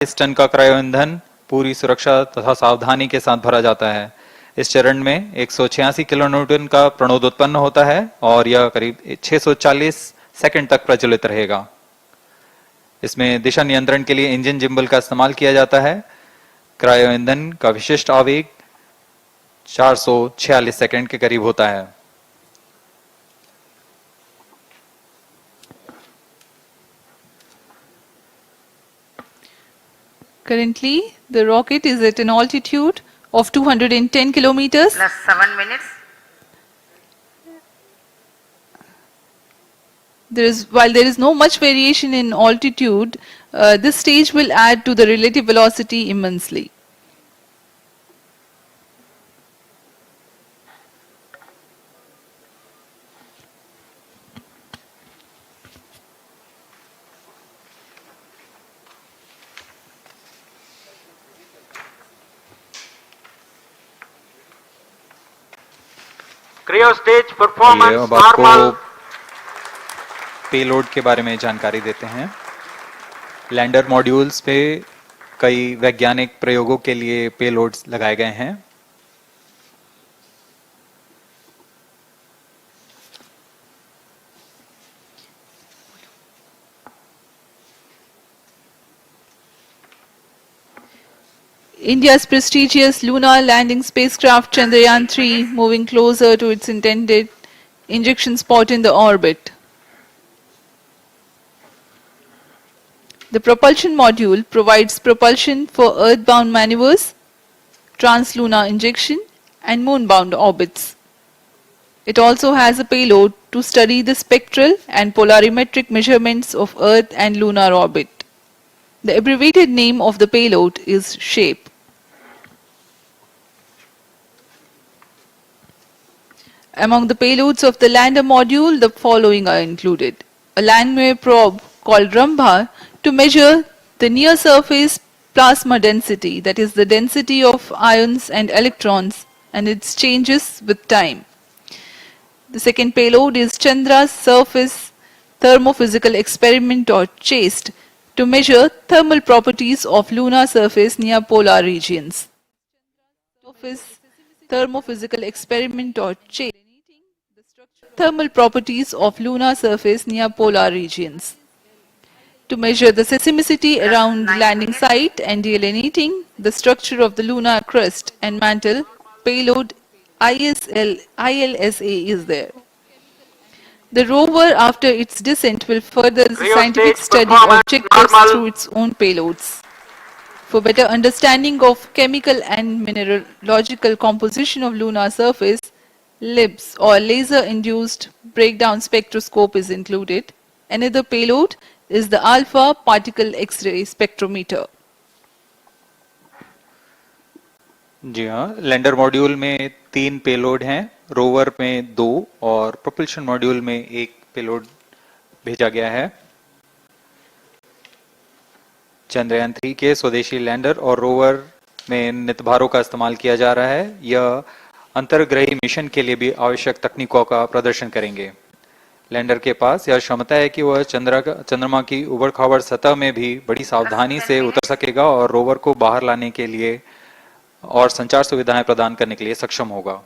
40 ton का cryo ईंधन पूरी सुरक्षा तथा सावधानी के साथ भरा जाता है। इस चरण में 186 किलोन्यूटन का प्रणोद उत्पन्न होता है और यह करीब 640 सेकंड तक प्रज्वलित रहेगा। इसमें दिशा नियंत्रण के लिए इंजन जिम्बल का इस्तेमाल किया जाता है। क्रायो ईंधन का विशिष्ट आवेग 446 सेकंड के करीब होता है। Currently, the rocket is at an altitude of 210 kilometers. Plus 7 minutes. While there is no much variation in altitude, this stage will add to the relative velocity immensely. Cryo stage performance अब आपको normal. Payload के बारे में जानकारी देते हैं। Lander modules पे कई वैज्ञानिक प्रयोगों के लिए पेलोड्स लगाए गए हैं। India's prestigious lunar landing spacecraft Chandrayaan-3 moving closer to its intended injection spot in the orbit. The propulsion module provides propulsion for earthbound maneuvers, translunar injection, and moonbound orbits. It also has a payload to study the spectral and polarimetric measurements of Earth and lunar orbit. The abbreviated name of the payload is SHAPE. Among the payloads of the lander module, the following are included. A landwehr probe called Rambha to measure the near-surface plasma density, that is the density of ions and electrons, and its changes with time. The second payload is Chandra's surface thermophysical experiment, or CHASTE, to measure thermal properties of lunar surface near polar regions. Thermophysical experiment, or CHASTE, thermal properties of lunar surface near polar regions. To measure the seismicity around landing site and delineating the structure of the lunar crust and mantle, payload ILSA is there. The rover, after its descent, will further the scientific study objectives through its own payloads. For better understanding of chemical and mineralogical composition of lunar surface, LIBS, or laser-induced breakdown spectroscope, is included. Another payload is the alpha particle X-ray spectrometer. जी हाँ, lander module में 3 payload हैं, rover में 2 और propulsion module में 1 payload भेजा गया है। चंद्रयान 3 के स्वदेशी लैंडर और रोवर में नितभारों का इस्तेमाल किया जा रहा है। यह अंतर्ग्रही मिशन के लिए भी आवश्यक तकनीकों का प्रदर्शन करेंगे। लैंडर के पास यह क्षमता है कि वह चंद्रमा की उबड़-खाबड़ सतह में भी बड़ी सावधानी से उतर सकेगा और रोवर को बाहर लाने के लिए और संचार सुविधाएं प्रदान करने के लिए सक्षम होगा।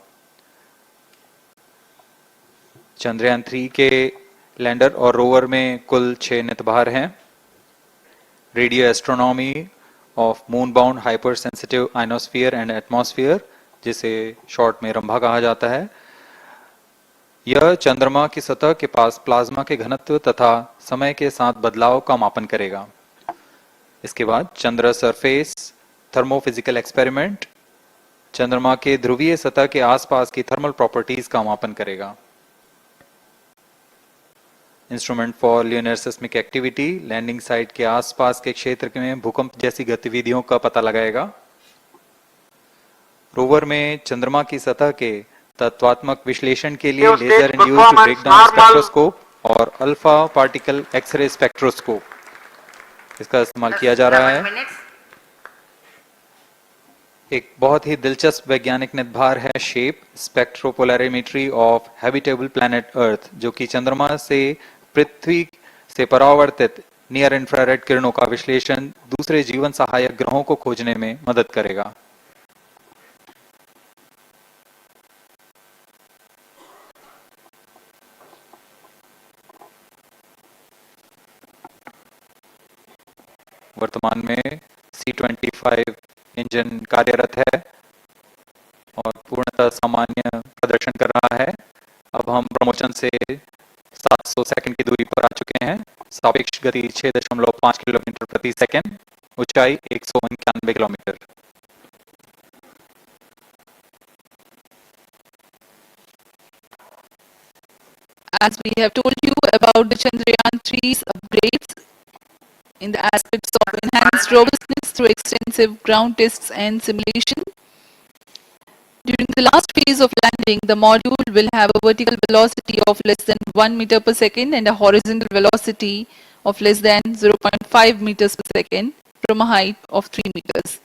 चंद्रयान 3 के लैंडर और रोवर में कुल 6 नितभार हैं। Radio astronomy of moon bound hyper sensitive ionosphere and atmosphere, जिसे शॉर्ट में रंभा कहा जाता है, यह चंद्रमा की सतह के पास प्लाज्मा के घनत्व तथा समय के साथ बदलाव का मापन करेगा। इसके बाद चंद्र सरफेस थर्मोफिजिकल एक्सपेरिमेंट चंद्रमा के ध्रुवीय सतह के आसपास की थर्मल प्रॉपर्टीज का मापन करेगा। Instrument for lunar seismic activity landing site के आसपास के क्षेत्र में भूकंप जैसी गतिविधियों का पता लगाएगा। रोवर में चंद्रमा की सतह के तत्वात्मक विश्लेषण के लिए लेजर इंड्यूस्ड ब्रेकडाउन स्पेक्ट्रोस्कोप और अल्फा पार्टिकल एक्सरे स्पेक्ट्रोस्कोप इसका इस्तेमाल किया जा रहा है। एक बहुत ही दिलचस्प वैज्ञानिक निर्धार है shape स्पेक्ट्रोपोलैरिमेट्री of habitable planet earth, जो कि चंद्रमा से पृथ्वी से परावर्तित नियर इंफ्रारेड किरणों का विश्लेषण दूसरे जीवन सहायक ग्रहों को खोजने में मदद करेगा। वर्तमान में C-25 इंजन कार्यरत है और पूर्णतः सामान्य प्रदर्शन कर रहा है। अब हम प्रमोशन से 700 सेकंड की दूरी पर आ चुके हैं। सापेक्ष गति 6.5 किलोमीटर प्रति सेकंड, ऊंचाई 191 kilometre. As we have told you about the Chandrayaan-3's upgrades in the aspects of enhanced robustness through extensive ground tests and simulation. During the last phase of landing, the module will have a vertical velocity of less than 1 meter per second and a horizontal velocity of less than 0.5 meters per second from a height of 3 meters.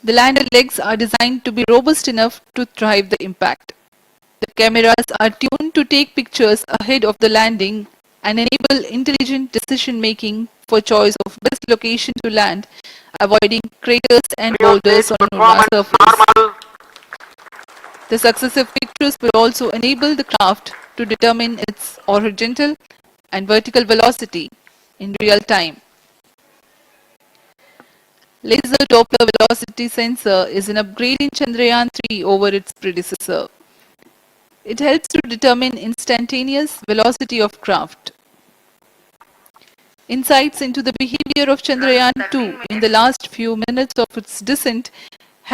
The lander legs are designed to be robust enough to thrive the impact. The cameras are tuned to take pictures ahead of the landing and enable intelligent decision making for choice of best location to land, avoiding craters and boulders on lunar surface. The successive pictures will also enable the craft to determine its horizontal and vertical velocity in real time. Laser Doppler velocity sensor is an upgrade in Chandrayaan-3 over its predecessor. It helps to determine instantaneous velocity of craft. Insights into the behavior of Chandrayaan-2 in the last few minutes of its descent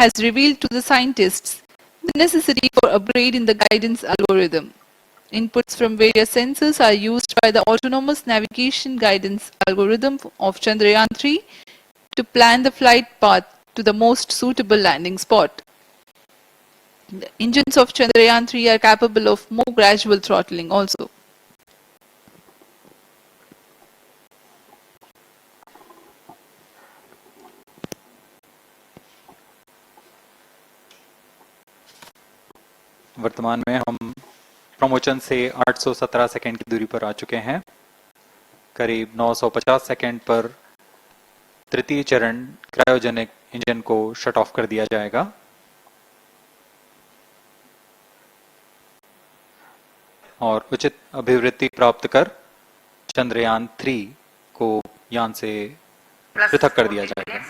has revealed to the scientists the necessity for upgrade in the guidance algorithm. Inputs from various sensors are used by the autonomous navigation guidance algorithm of Chandrayaan-3 to plan the flight path to the most suitable landing spot. The engines of Chandrayaan-3 are capable of more gradual throttling also. वर्तमान में हम promotion से 817 second की दूरी पर आ चुके हैं। करीब 950 सेकंड पर तृतीय चरण क्रायोजेनिक इंजन को शट ऑफ कर दिया जाएगा। और उचित अभिवृद्धि प्राप्त कर चंद्रयान-3 को यान से पृथक कर दिया जाएगा।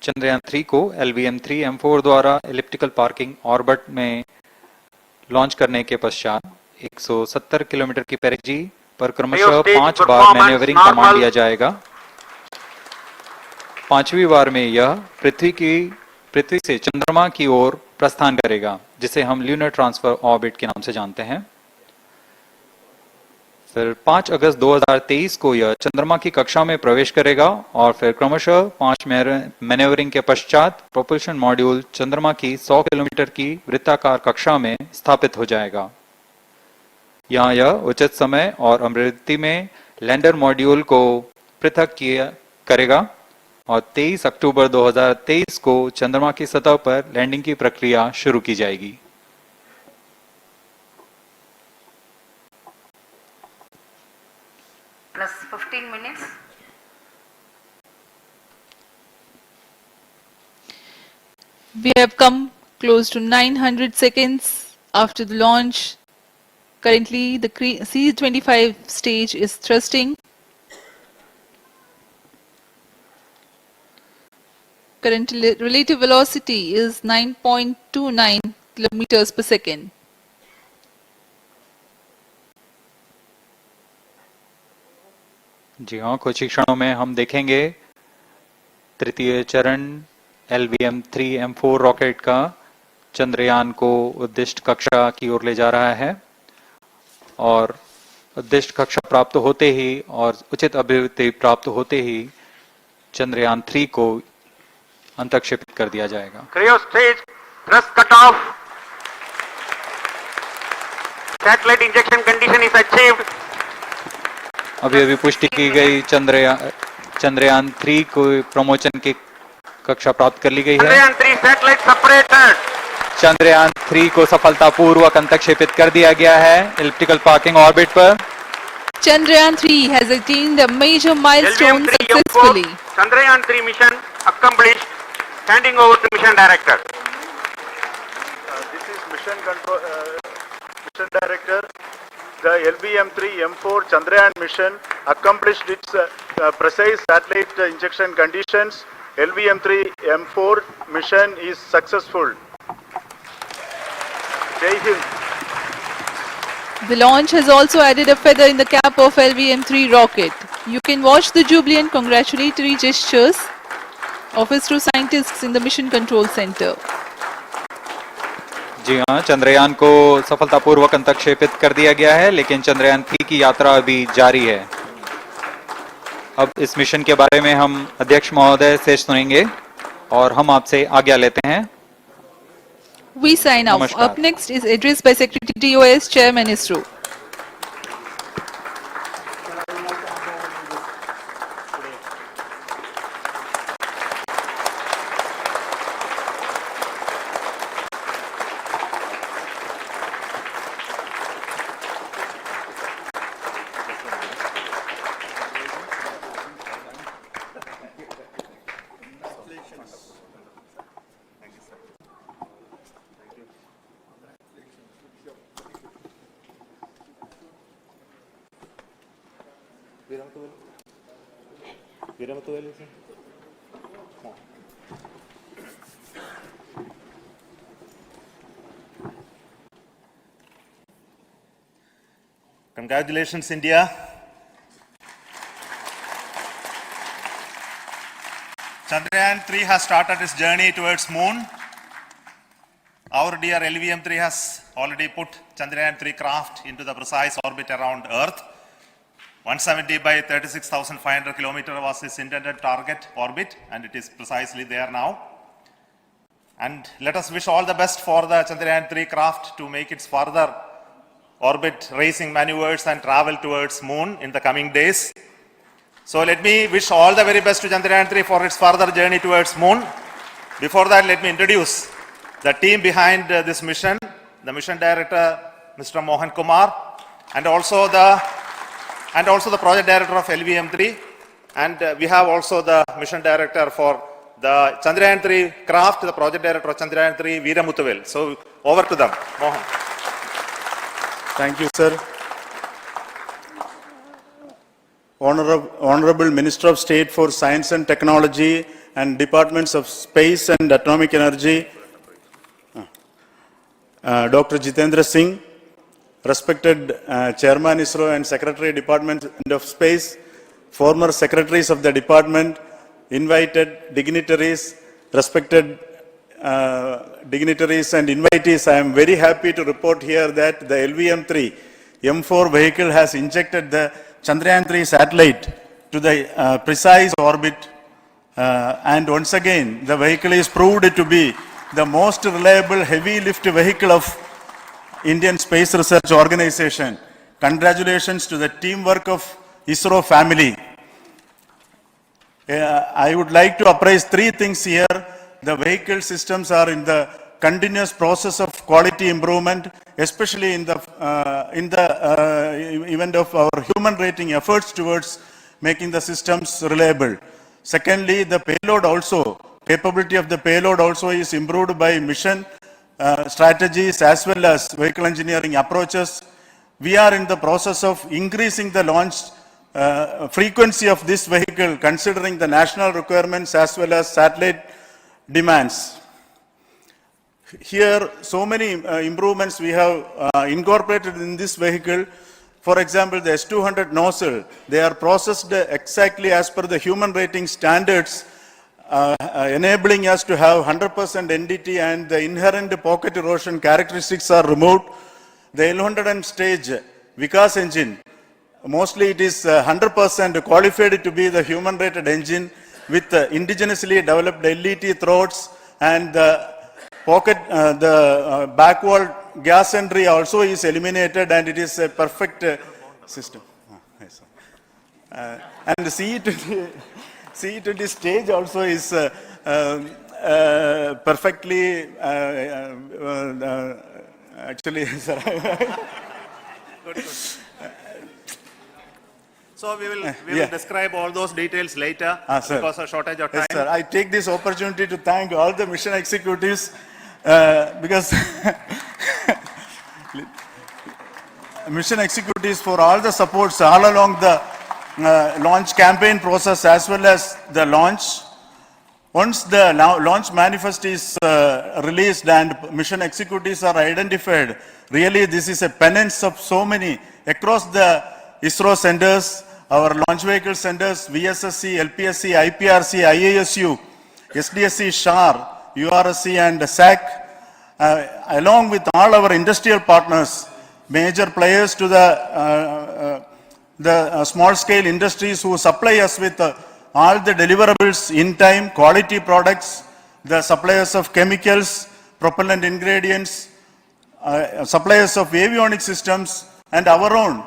चंद्रयान-3 को LVM-3M4 द्वारा इलिप्टिकल पार्किंग ऑर्बिट में लॉन्च करने के पश्चात 170 किलोमीटर की पेरिजी पर क्रमशः 5 बार मैन्यूवरिंग कमांड दिया जाएगा। 5वीं बार में यह पृथ्वी से चंद्रमा की ओर प्रस्थान करेगा, जिसे हम ल्यूनर ट्रांसफर ऑर्बिट के नाम से जानते हैं। फिर 5 अगस्त 2023 को यह चंद्रमा की कक्षा में प्रवेश करेगा और फिर क्रमशः 5 मैन्यूवरिंग के पश्चात प्रोपल्शन मॉड्यूल चंद्रमा की 100 किलोमीटर की वृत्ताकार कक्षा में स्थापित हो जाएगा। यहाँ यह उचित समय और अभिवृद्धि में लैंडर मॉड्यूल को पृथक करेगा और 23 अक्टूबर 2023 को चंद्रमा की सतह पर लैंडिंग की प्रक्रिया शुरू की जाएगी। Plus 15 minutes. We have come close to 900 seconds after the launch. Currently, the C-25 stage is thrusting. Current relative velocity is 9.29 kilometers per second. जी हाँ, कुछ ही क्षणों में हम देखेंगे तृतीय चरण LVM-3M4 रॉकेट का चंद्रयान को उद्दिष्ट कक्षा की ओर ले जा रहा है और उद्दिष्ट कक्षा प्राप्त होते ही और उचित अभिवृद्धि प्राप्त होते ही चंद्रयान-3 को अंतक्षेपित कर दिया जाएगा। Cryo stage thrust cut off. Satellite injection condition is achieved. अभी पुष्टि की गई चंद्रयान-3 को प्रमोशन की कक्षा प्राप्त कर ली गई है। Chandrayaan-3 satellite separated. चंद्रयान-3 को सफलतापूर्वक अंतक्षेपित कर दिया गया है इलिप्टिकल पार्किंग ऑर्बिट पर। Chandrayaan-3 has attained a major milestone LVM-3 successfully. M4 Chandrayaan-3 mission accomplished. Handing over to Mission Director. This is Mission Control, Mission Director. The LVM-3 M4 Chandrayaan mission accomplished its precise satellite injection conditions. LVM-3 M4 mission is successful. Jai Hind. The launch has also added a feather in the cap of LVM-3 rocket. You can watch the jubilant congratulatory gestures of ISRO scientists in the Mission Control Center. जी हाँ, चंद्रयान को सफलतापूर्वक अंतक्षेपित कर दिया गया है, लेकिन चंद्रयान 3 की यात्रा अभी जारी है। अब इस मिशन के बारे में हम अध्यक्ष महोदय से सुनेंगे और हम आपसे आज्ञा लेते हैं। We sign off. नमस्कार। Up next is address by Secretary DOS, Chairman ISRO. Congratulations, India. Chandrayaan-3 has started its journey towards moon. Our dear LVM-3 has already put Chandrayaan-3 craft into the precise orbit around Earth. 170 by 36,500 kilometers was its intended target orbit, and it is precisely there now. And let us wish all the best for the Chandrayaan-3 craft to make its further orbit racing maneuvers and travel towards moon in the coming days. So let me wish all the very best to Chandrayaan-3 for its further journey towards moon. Before that, let me introduce the team behind this mission, the mission director, Mr. Mohan Kumar, and also the project director of LVM-3, and we have also the mission director for the Chandrayaan-3 craft, the project director of Chandrayaan-3, Veera Muthuvel. So over to them, Mohan. Thank you, sir. Honorable Minister of State for Science and Technology and Departments of Space and Atomic Energy, Dr. Jitendra Singh, respected Chairman ISRO and Secretary Department of Space, former secretaries of the department, invited dignitaries, respected dignitaries and invitees, I am very happy to report here that the LVM-3 M4 vehicle has injected the Chandrayaan-3 satellite to the precise orbit, and once again the vehicle is proved to be the most reliable heavy lift vehicle of Indian Space Research Organization. Congratulations to the teamwork of ISRO family. I would like to appraise three things here. The vehicle systems are in the continuous process of quality improvement, especially in the event of our human rating efforts towards making the systems reliable. Secondly, the payload also, capability of the payload also is improved by mission strategies as well as vehicle engineering approaches. We are in the process of increasing the launch frequency of this vehicle considering the national requirements as well as satellite demands. Here, so many improvements we have incorporated in this vehicle. For example, the S200 nozzle, they are processed exactly as per the human rating standards, enabling us to have 100% NDT, and the inherent pocket erosion characteristics are removed. The L100 stage Vikas engine, mostly it is 100% qualified to be the human rated engine with indigenously developed LET throats, and the pocket, the back wall gas entry also is eliminated, and it is a perfect system. And the CE20 stage also is perfectly, actually, sir. Good. So we will Yeah. describe all those details later Sir. because of shortage of time. Yes, sir. I take this opportunity to thank all the mission executives because mission executives for all the supports all along the launch campaign process as well as the launch. Once the launch manifest is released and mission executives are identified, really this is a penance of so many across the ISRO centers, our launch vehicle centers, VSSC, LPSC, IPRC, IASU, SDSC, SHAR, URSC and SAC, along with all our industrial partners, major players to the small scale industries who supply us with all the deliverables in time, quality products, the suppliers of chemicals, propellant ingredients, suppliers of avionics systems, and our own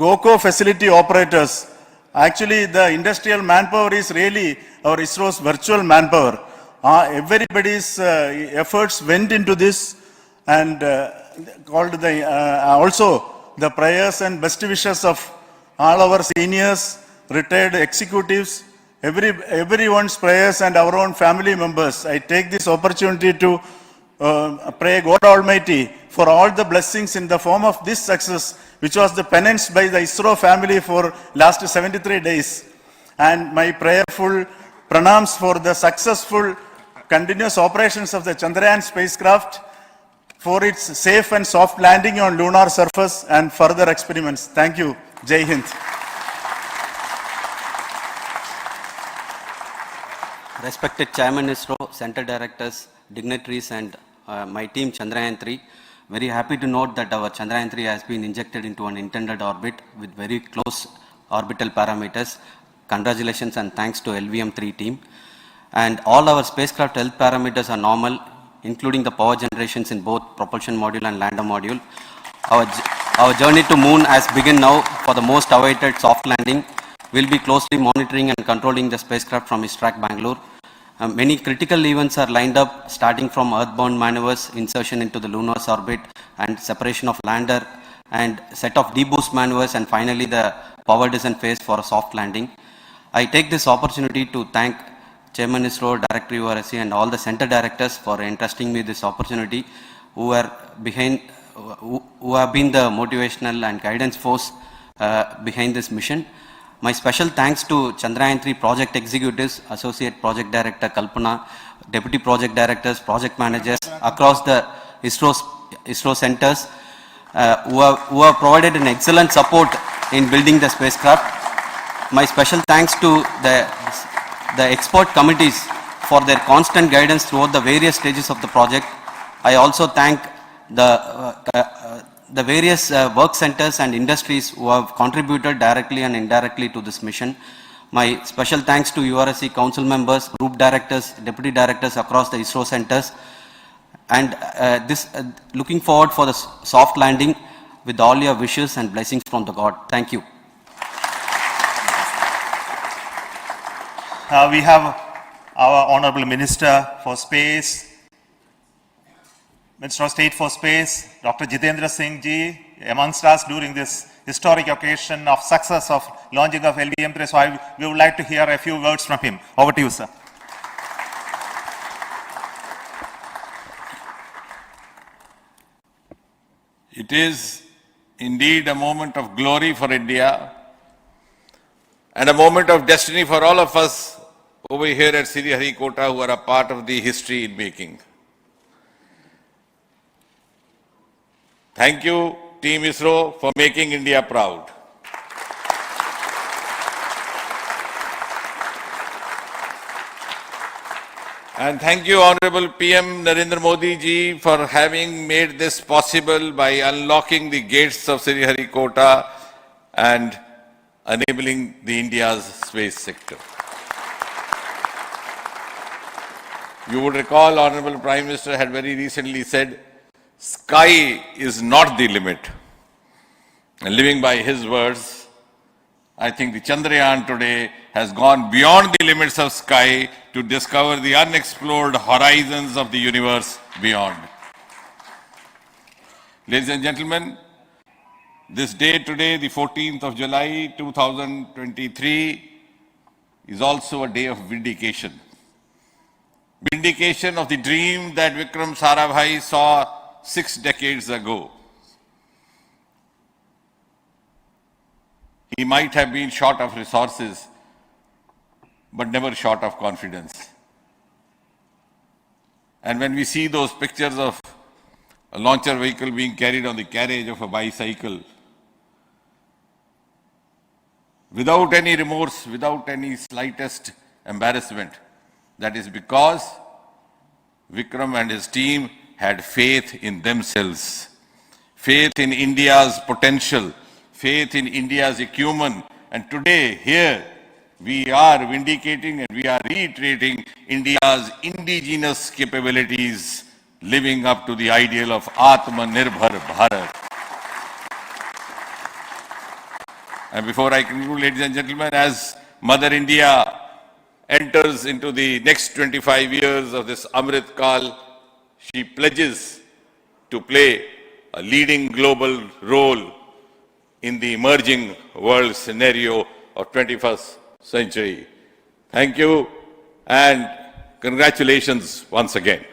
GOCO facility operators. Actually, the industrial manpower is really our ISRO's virtual manpower. Everybody's efforts went into this and also the prayers and best wishes of all our seniors, retired executives, everyone's prayers and our own family members. I take this opportunity to pray God Almighty for all the blessings in the form of this success, which was the penance by the ISRO family for last 73 days. And my prayerful pranams for the successful continuous operations of the Chandrayaan spacecraft, for its safe and soft landing on lunar surface and further experiments. Thank you. Jai Hind. Respected Chairman ISRO, Center Directors, dignitaries and my team Chandrayaan-3, very happy to note that our Chandrayaan-3 has been injected into an intended orbit with very close orbital parameters. Congratulations and thanks to LVM-3 team. And all our spacecraft health parameters are normal, including the power generations in both propulsion module and lander module. Our journey to moon has begun now for the most awaited soft landing. We'll be closely monitoring and controlling the spacecraft from ISRAC Bangalore. Many critical events are lined up, starting from earthbound maneuvers, insertion into the lunar orbit, and separation of lander, and set of deboost maneuvers, and finally the power descent phase for a soft landing. I take this opportunity to thank Chairman ISRO, Director URSC, and all the center directors for entrusting me this opportunity, who have been the motivational and guidance force behind this mission. My special thanks to Chandrayaan-3 project executives, Associate Project Director Kalpana, Deputy Project Directors, Project Managers across the ISRO centers who have provided an excellent support in building the spacecraft. My special thanks to the expert committees for their constant guidance throughout the various stages of the project. I also thank the various work centers and industries who have contributed directly and indirectly to this mission. My special thanks to URSC council members, group directors, deputy directors across the ISRO centers, and looking forward for the soft landing with all your wishes and blessings from the God. Thank you. We have our Honorable Minister for Space, Minister of State for Space, Dr. Jitendra Singh ji, amongst us during this historic occasion of success of launching of LVM-3. So we would like to hear a few words from him. Over to you, sir. It is indeed a moment of glory for India and a moment of destiny for all of us over here at Sriharikota who are a part of the history in making. Thank you, Team ISRO, for making India proud. And thank you, Honorable PM Narendra Modi ji, for having made this possible by unlocking the gates of Sriharikota and enabling the India's space sector. You would recall, Honorable Prime Minister had very recently said, sky is not the limit. And living by his words, I think the Chandrayaan today has gone beyond the limits of sky to discover the unexplored horizons of the universe beyond. Ladies and gentlemen, This day today, the 14th of July 2023, is also a day of vindication. Vindication of the dream that Vikram Sarabhai saw 6 decades ago. He might have been short of resources, but never short of confidence. And when we see those pictures of a launcher vehicle being carried on the carriage of a bicycle, without any remorse, without any slightest embarrassment, that is because Vikram and his team had faith in themselves, faith in India's potential, faith in India's acumen. And today, here, we are vindicating and we are reiterating India's indigenous capabilities, living up to the ideal of Atmanirbhar Bharat. And before I conclude, ladies and gentlemen, as Mother India enters into the next 25 years of this Amrit Kal, she pledges to play a leading global role in the emerging world scenario of 21st century. Thank you and congratulations once again.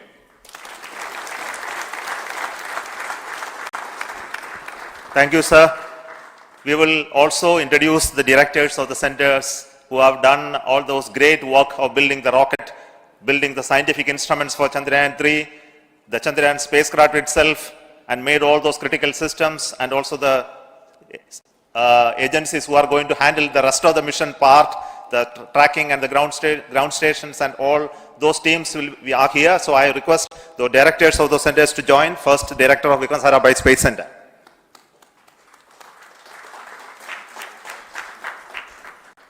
Thank you, sir. We will also introduce the directors of the centers who have done all those great work of building the rocket, building the scientific instruments for Chandrayaan-3, the Chandrayaan spacecraft itself, and made all those critical systems, and also the agencies who are going to handle the rest of the mission part, the tracking and the ground stations, and all those teams are here. So I request the directors of those centers to join. First, Director of Vikram Sarabhai Space Center.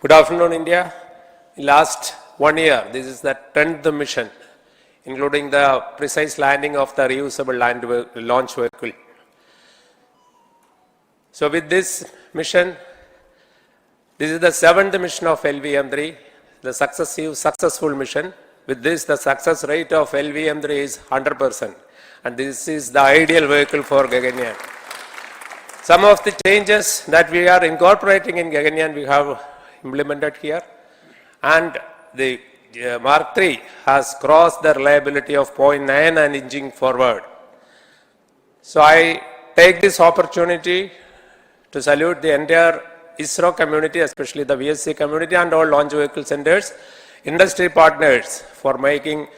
Good afternoon, India. In last 1 year, this is the 10th mission, including the precise landing of the reusable launch vehicle. So with this mission, this is the 7th mission of LVM-3, the successful mission. With this, the success rate of LVM-3 is 100%. And this is the ideal vehicle for Gaganyaan. Some of the changes that we are incorporating in Gaganyaan, we have implemented here. And the Mark III has crossed the reliability of 0.9 and inching forward. So I take this opportunity to salute the entire ISRO community, especially the VSC community and all launch vehicle centers, industry partners for making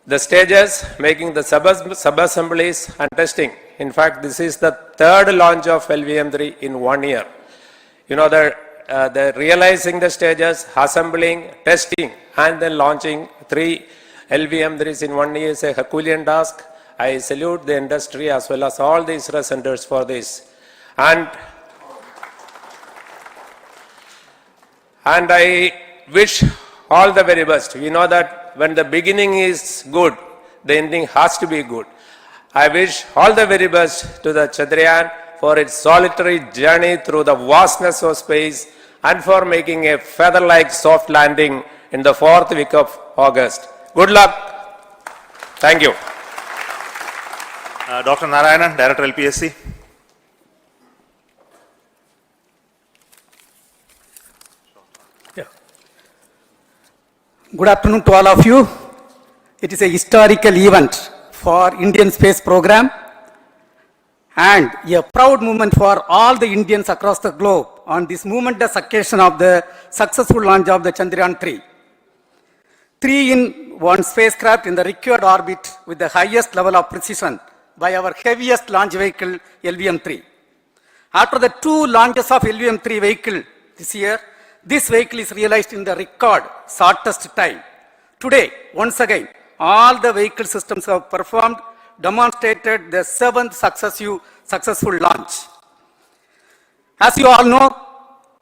the stages, making the sub-assemblies and testing. In fact, this is the 3rd launch of LVM-3 in 1 year. You know, the realizing the stages, assembling, testing, and then launching 3 LVM-3s in 1 year is a Herculean task. I salute the industry as well as all the ISRO centers for this. And I wish all the very best. We know that when the beginning is good, the ending has to be good. I wish all the very best to the Chandrayaan for its solitary journey through the vastness of space and for making a feather-like soft landing in the 4th week of August. Good luck. Thank you. Dr. Narayanan, Director LPSC. Good afternoon to all of you. It is a historical event for Indian space program and a proud moment for all the Indians across the globe on this momentous occasion of the successful launch of the Chandrayaan-3. 3-in-1 spacecraft in the required orbit with the highest level of precision by our heaviest launch vehicle, LVM-3. After the 2 launches of LVM-3 vehicle this year, this vehicle is realized in the record shortest time. Today, once again, all the vehicle systems have performed, demonstrated the 7th successful launch. As you all know,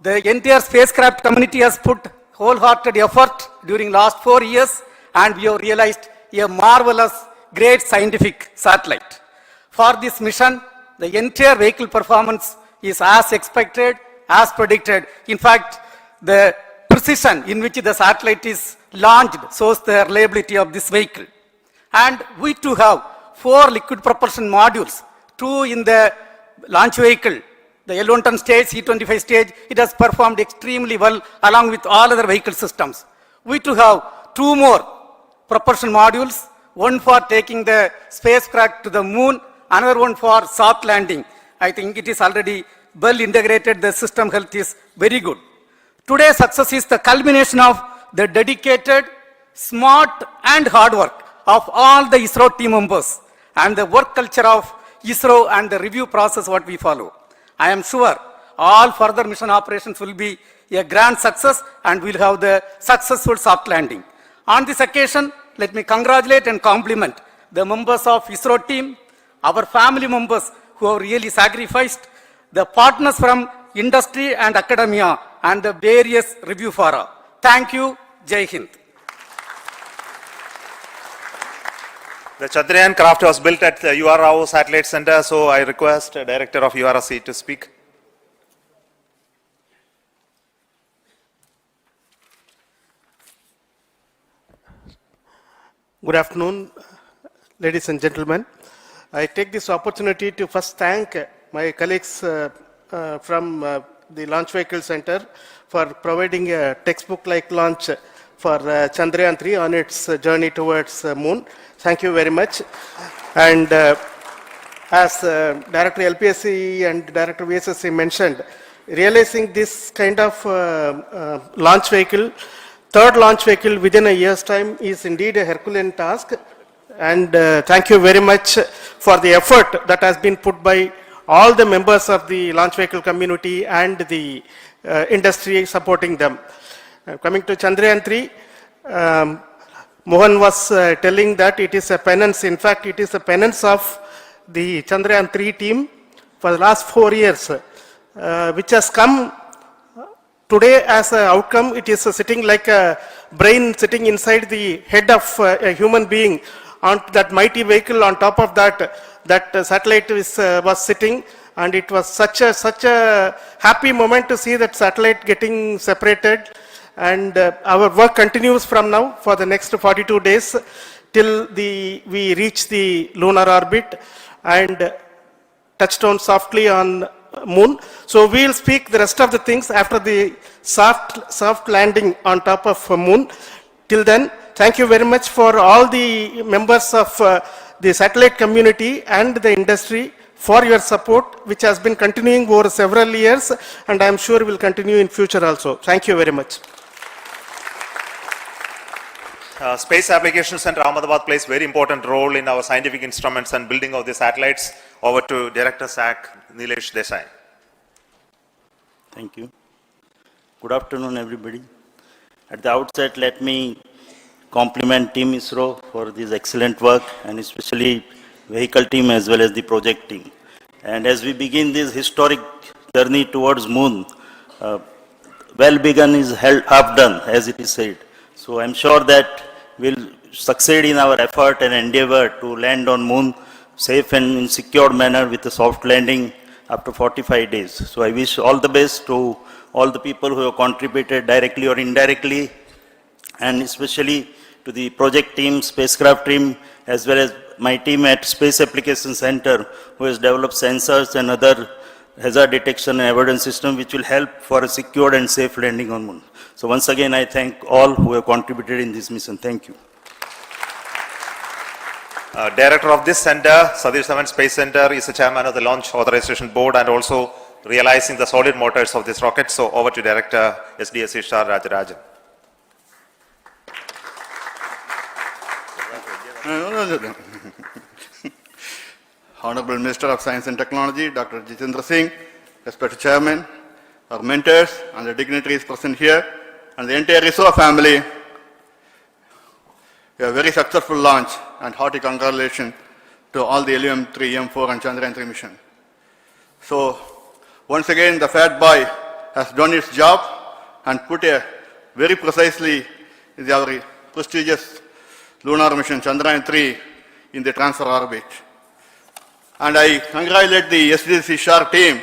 the entire spacecraft community has put wholehearted effort during last 4 years, and we have realized a marvelous, great scientific satellite. For this mission, the entire vehicle performance is as expected, as predicted. In fact, the precision in which the satellite is launched shows the reliability of this vehicle. And we too have 4 liquid propulsion modules, 2 in the launch vehicle the L110 stage, C25 stage, it has performed extremely well along with all other vehicle systems. We too have two more propulsion modules, one for taking the spacecraft to the moon, another one for soft landing. I think it is already well integrated, the system health is very good. Today's success is the culmination of the dedicated, smart and hard work of all the ISRO team members and the work culture of ISRO and the review process what we follow. I am sure all further mission operations will be a grand success and we'll have the successful soft landing. On this occasion, let me congratulate and compliment the members of ISRO team, our family members who have really sacrificed, the partners from industry and academia and the various review fora. Thank you. Jai Hind. The Chandrayaan craft was built at the UR Rao Satellite Center, so I request the Director of URC to speak. Good afternoon, ladies and gentlemen. I take this opportunity to first thank my colleagues from the Launch Vehicle Center for providing a textbook-like launch for Chandrayaan-3 on its journey towards moon. Thank you very much. And as Director LPSC and Director VSSC mentioned, realizing this kind of launch vehicle, third launch vehicle within a year's time is indeed a Herculean task. And thank you very much for the effort that has been put by all the members of the launch vehicle community and the industry supporting them. Coming to Chandrayaan-3, Mohan was telling that it is a penance. In fact, it is a penance of the Chandrayaan-3 team for the last 4 years, which has come today as an outcome. It is sitting like a brain sitting inside the head of a human being on that mighty vehicle. On top of that, that satellite was sitting, and it was such a happy moment to see that satellite getting separated. And our work continues from now for the next 42 days till we reach the lunar orbit and touchdown softly on moon. So we'll speak the rest of the things after the soft landing on top of moon. Till then, thank you very much for all the members of the satellite community and the industry for your support, which has been continuing over several years, and I'm sure will continue in future also. Thank you very much. Space Application Center Ahmedabad plays very important role in our scientific instruments and building of the satellites. Over to Director SAC, Nilesh Desai. Thank you. Good afternoon, everybody. At the outset, let me compliment Team ISRO for this excellent work, and especially vehicle team as well as the project team. And as we begin this historic journey towards moon, well begun is half done, as it is said. So I'm sure that we'll succeed in our effort and endeavor to land on moon safe and in secure manner with a soft landing after 45 days. So I wish all the best to all the people who have contributed directly or indirectly, and especially to the project team, spacecraft team, as well as my team at Space Application Center, who has developed sensors and other hazard detection and avoidance system which will help for a secured and safe landing on moon. So once again, I thank all who have contributed in this mission. Thank you. Director of this center, Satish Dhawan Space Center, is the chairman of the Launch Authorization Board and also realizing the solid motors of this rocket. So over to Director SDSC Shah Rajarajan. Honorable Minister of Science and Technology, Dr. Jitendra Singh, respected Chairman, our mentors and the dignitaries present here, and the entire ISRO family, a very successful launch and hearty congratulations to all the LVM-3, M4 and Chandrayaan-3 mission. So, once again, the fat boy has done its job and put a very precisely our prestigious lunar mission Chandrayaan-3 in the transfer orbit. And I congratulate the SDSC SHAR team,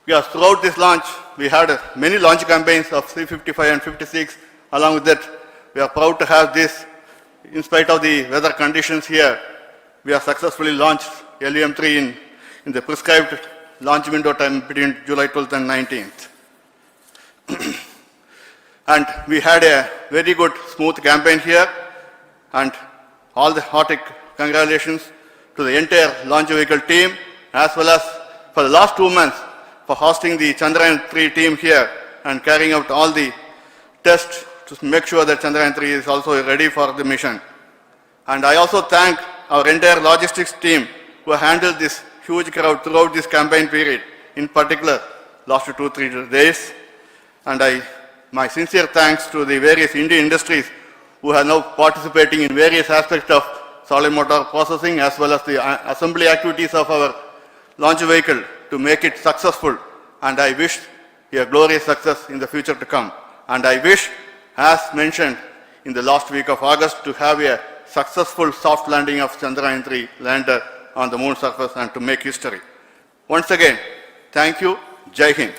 because throughout this launch, we had many launch campaigns of C-55 and 56. Along with that, we are proud to have this. In spite of the weather conditions here, we have successfully launched LVM-3 in the prescribed launch window time between July 12th and 19th. And we had a very good, smooth campaign here, and all the hearty congratulations to the entire launch vehicle team, as well as for the last 2 months for hosting the Chandrayaan-3 team here and carrying out all the tests to make sure that Chandrayaan-3 is also ready for the mission. And I also thank our entire logistics team who handled this huge crowd throughout this campaign period, in particular last 2-3 days. And my sincere thanks to the various Indian industries who are now participating in various aspects of solid motor processing as well as the assembly activities of our launch vehicle to make it successful. And I wish a glorious success in the future to come. And I wish, as mentioned in the last week of August, to have a successful soft landing of Chandrayaan-3 lander on the moon surface and to make history. Once again, thank you. Jai Hind.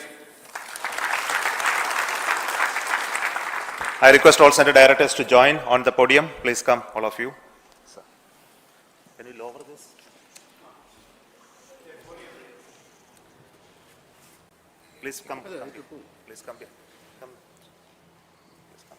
I request all center directors to join on the podium. Please come, all of you. Can you lower this? Please come. Please come here. Come. Please come.